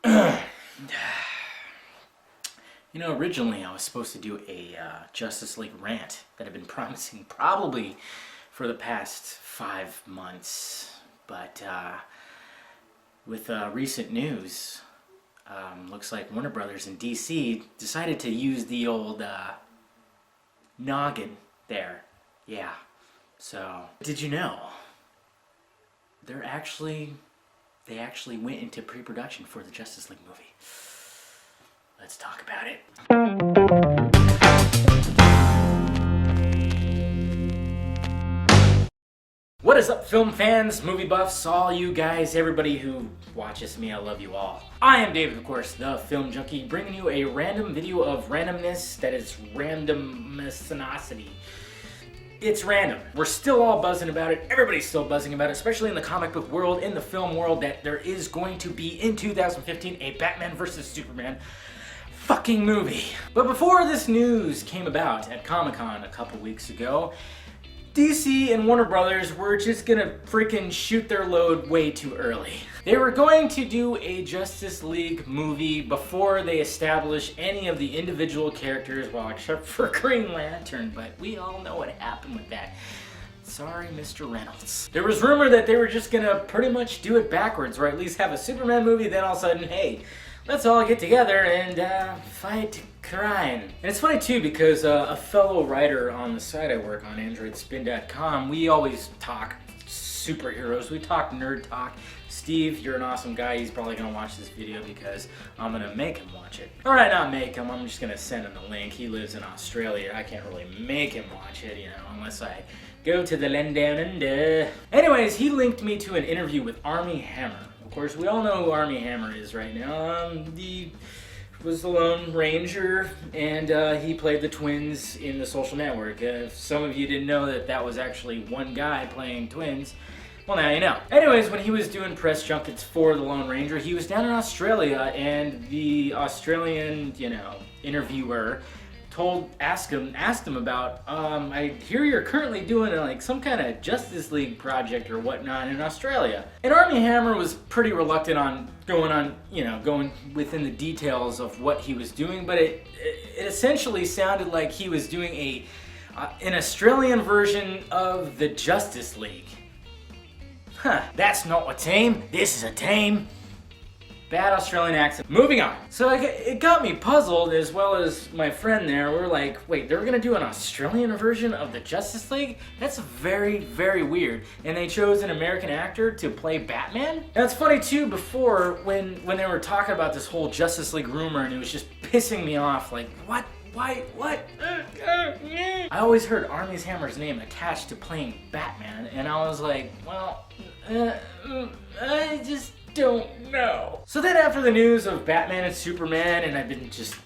You know, originally I was supposed to do a Justice League rant that I've been promising probably for the past 5 months, but with recent news, looks like Warner Brothers in DC decided to use the old noggin there. Yeah. So, did you know they actually went into pre-production for the Justice League movie? Let's talk about it. What is up, film fans, movie buffs, all you guys, everybody who watches me, I love you all. I am David, of course, the Film Junkie, bringing you a random video of randomness that is randomnessosity. It's random. We're still all buzzing about it. Everybody's still buzzing about it, especially in the comic book world, in the film world, that there is going to be, in 2015, a Batman vs. Superman fucking movie. But before this news came about at Comic-Con a couple weeks ago, DC and Warner Brothers were just gonna freaking shoot their load way too early. They were going to do a Justice League movie before they established any of the individual characters, well, except for Green Lantern, but we all know what happened with that. Sorry, Mr. Reynolds. There was rumor that they were just gonna pretty much do it backwards, or at least have a Superman movie, then all of a sudden, hey, let's all get together and fight crime. And it's funny too, because a fellow writer on the site I work on, androidspin.com, we always talk superheroes, we talk nerd talk. Steve, you're an awesome guy. He's probably gonna watch this video because I'm gonna make him watch it. Alright, not make him, I'm just gonna send him the link. He lives in Australia. I can't really make him watch it, you know, unless I go to the land down under. Anyways, he linked me to an interview with Armie Hammer. Of course, we all know who Armie Hammer is right now. He was the Lone Ranger, and he played the twins in The Social Network. If some of you didn't know that that was actually one guy playing twins, well, now you know. Anyways, when he was doing press junkets for the Lone Ranger, he was down in Australia, and the Australian, interviewer asked him about, I hear you're currently doing like some kind of Justice League project or whatnot in Australia. And Armie Hammer was pretty reluctant on going within the details of what he was doing, but it essentially sounded like he was doing an Australian version of the Justice League. Huh, that's not a team, this is a team. Bad Australian accent. Moving on. So it got me puzzled, as well as my friend there. We're like, wait, they're gonna do an Australian version of the Justice League? That's very, very weird. And they chose an American actor to play Batman? Now it's funny too, before, when they were talking about this whole Justice League rumor, and it was just pissing me off, like, what? Why? What? I always heard Armie Hammer's name attached to playing Batman, and I was like, well, I just don't know. So then after the news of Batman and Superman, and I've been just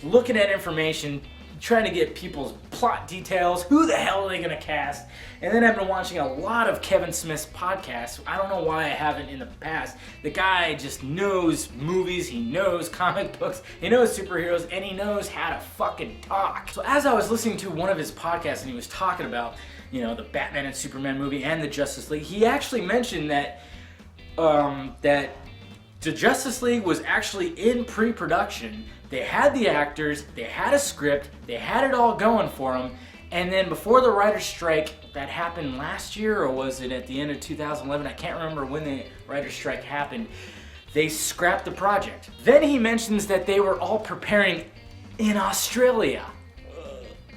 looking at information, trying to get people's plot details, who the hell are they gonna cast, and then I've been watching a lot of Kevin Smith's podcasts. I don't know why I haven't in the past. The guy just knows movies, he knows comic books, he knows superheroes, and he knows how to fucking talk. So as I was listening to one of his podcasts and he was talking about, the Batman and Superman movie and the Justice League, he actually mentioned that that the Justice League was actually in pre-production. They had the actors, they had a script, they had it all going for them, and then before the writer's strike that happened last year, or was it at the end of 2011, I can't remember when the writer's strike happened, they scrapped the project. Then he mentions that they were all preparing in Australia.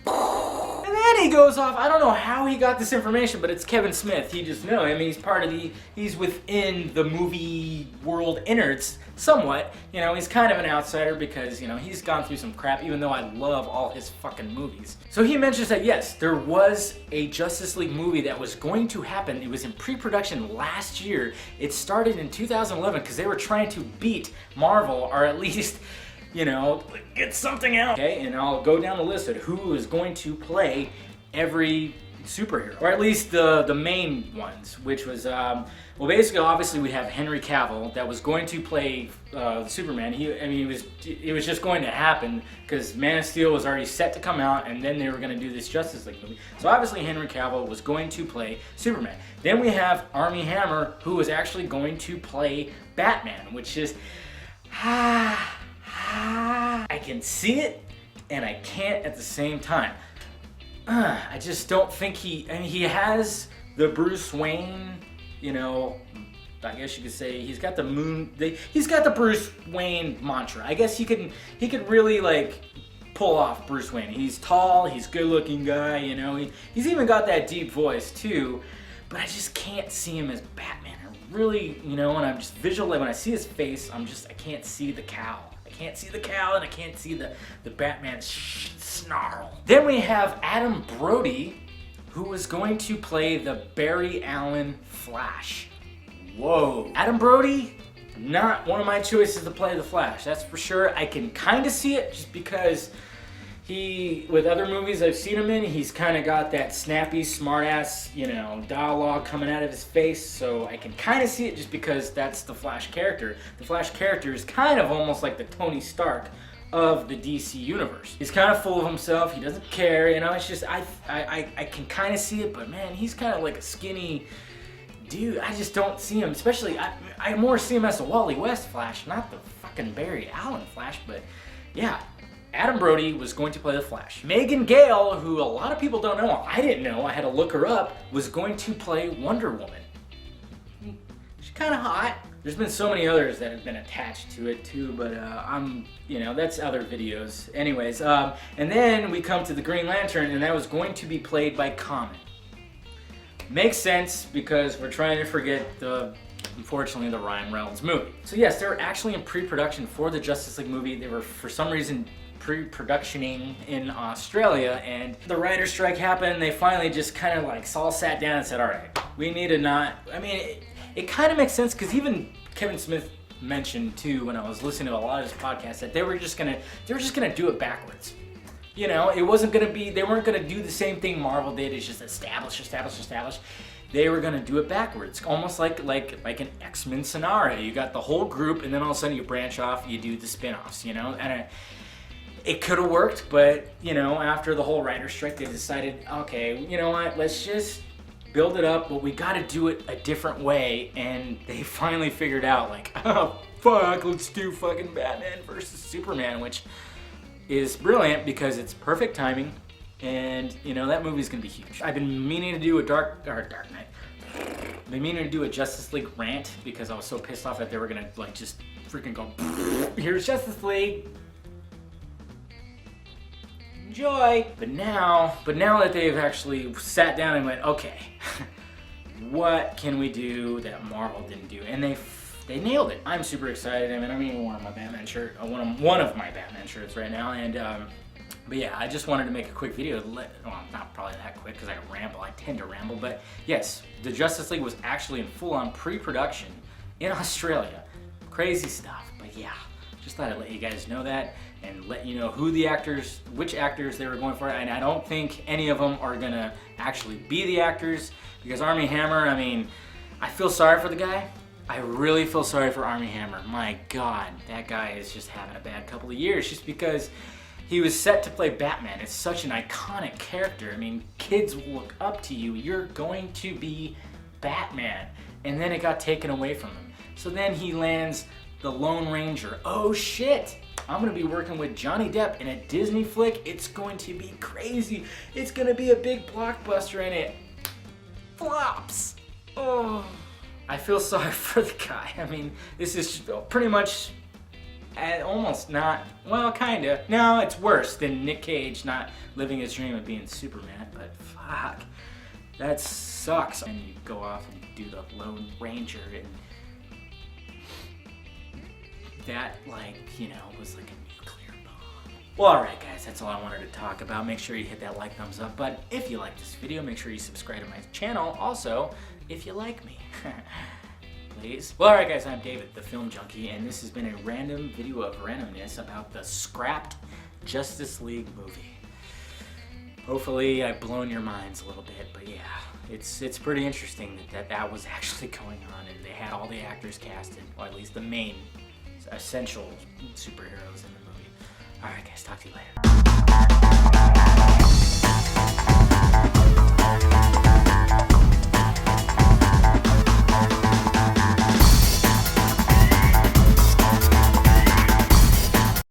And then he goes off, I don't know how he got this information, but it's Kevin Smith. He just knows. I mean, he's within the movie world innards somewhat. He's kind of an outsider because, he's gone through some crap, even though I love all his fucking movies. So he mentions that, yes, there was a Justice League movie that was going to happen. It was in pre-production last year. It started in 2011 because they were trying to beat Marvel, or at least, get something out. Okay, and I'll go down the list of who is going to play every superhero, or at least the main ones, which was, basically, obviously, we have Henry Cavill that was going to play Superman. It was just going to happen because Man of Steel was already set to come out, and then they were going to do this Justice League movie. So obviously, Henry Cavill was going to play Superman. Then we have Armie Hammer, who was actually going to play Batman, which is, I can see it and I can't at the same time. I just don't think he has the Bruce Wayne, you know, I guess you could say he's got he's got the Bruce Wayne mantra. I guess he could really like pull off Bruce Wayne. He's tall, he's a good-looking guy, you know. He's even got that deep voice too, but I just can't see him as Batman. I really, you know, when I'm just visually, when I see his face, I can't see the cowl. I can't see the cowl, and I can't see the Batman snarl. Then we have Adam Brody, who is going to play the Barry Allen Flash. Whoa. Adam Brody, not one of my choices to play the Flash, that's for sure. I can kind of see it just because with other movies I've seen him in, he's kind of got that snappy, smart-ass, you know, dialogue coming out of his face, so I can kind of see it just because that's the Flash character. The Flash character is kind of almost like the Tony Stark of the DC universe. He's kind of full of himself, he doesn't care, you know, it's just, I can kind of see it, but man, he's kind of like a skinny dude. I just don't see him, especially, I more see him as the Wally West Flash, not the fucking Barry Allen Flash, but yeah. Adam Brody was going to play the Flash. Megan Gale, who a lot of people don't know, I didn't know, I had to look her up, was going to play Wonder Woman. She's kind of hot. There's been so many others that have been attached to it too, but you know, that's other videos. Anyways, and then we come to the Green Lantern, and that was going to be played by Common. Makes sense because we're trying to forget unfortunately, the Ryan Reynolds movie. So yes, they were actually in pre-production for the Justice League movie. They were, for some reason, pre-productioning in Australia, and the writer's strike happened. They finally just kind of like all sat down and said, all right, we need to not, I mean, it kind of makes sense because even Kevin Smith mentioned too, when I was listening to a lot of his podcasts, that they were just gonna do it backwards. You know, it wasn't gonna be, they weren't gonna do the same thing Marvel did, it's just establish. They were gonna do it backwards, almost like an X-Men scenario. You got the whole group, and then all of a sudden you branch off, you do the spin-offs, you know? And it could have worked, but, you know, after the whole writer's strike, they decided, okay, you know what, let's just build it up, but we gotta do it a different way, and they finally figured out, like, oh, fuck, let's do fucking Batman versus Superman, which is brilliant because it's perfect timing. And, you know, that movie's gonna be huge. I've been meaning to do a Dark Knight. I've been meaning to do a Justice League rant because I was so pissed off that they were gonna, like, just freaking go, here's Justice League. Enjoy. But now that they've actually sat down and went, okay, what can we do that Marvel didn't do? And they nailed it. I'm super excited. I mean, I'm even wearing my Batman shirt, one of my Batman shirts right now, and but yeah, I just wanted to make a quick video well, not probably that quick because I ramble, I tend to ramble, but yes, the Justice League was actually in full-on pre-production in Australia. Crazy stuff, but yeah, just thought I'd let you guys know that and let you know which actors they were going for, and I don't think any of them are gonna actually be the actors because Armie Hammer, I mean, I feel sorry for the guy. I really feel sorry for Armie Hammer. My God, that guy is just having a bad couple of years just because he was set to play Batman. It's such an iconic character. I mean, kids will look up to you. You're going to be Batman. And then it got taken away from him. So then he lands the Lone Ranger. Oh shit! I'm gonna be working with Johnny Depp in a Disney flick. It's going to be crazy. It's gonna be a big blockbuster and it flops. Oh, I feel sorry for the guy. I mean, this is pretty much almost not, well, kinda. No, it's worse than Nick Cage not living his dream of being Superman, but fuck, that sucks. And you go off and do the Lone Ranger, and that, like, you know, was like a nuclear bomb. Well, alright guys, that's all I wanted to talk about. Make sure you hit that like, thumbs up button if you like this video. Make sure you subscribe to my channel also if you like me. Please. Well, alright guys, I'm David, the Film Junkie, and this has been a random video of randomness about the scrapped Justice League movie. Hopefully I've blown your minds a little bit, but yeah, it's pretty interesting that was actually going on, and they had all the actors casted, or at least the main essential superheroes in the movie. Alright guys, talk to you later.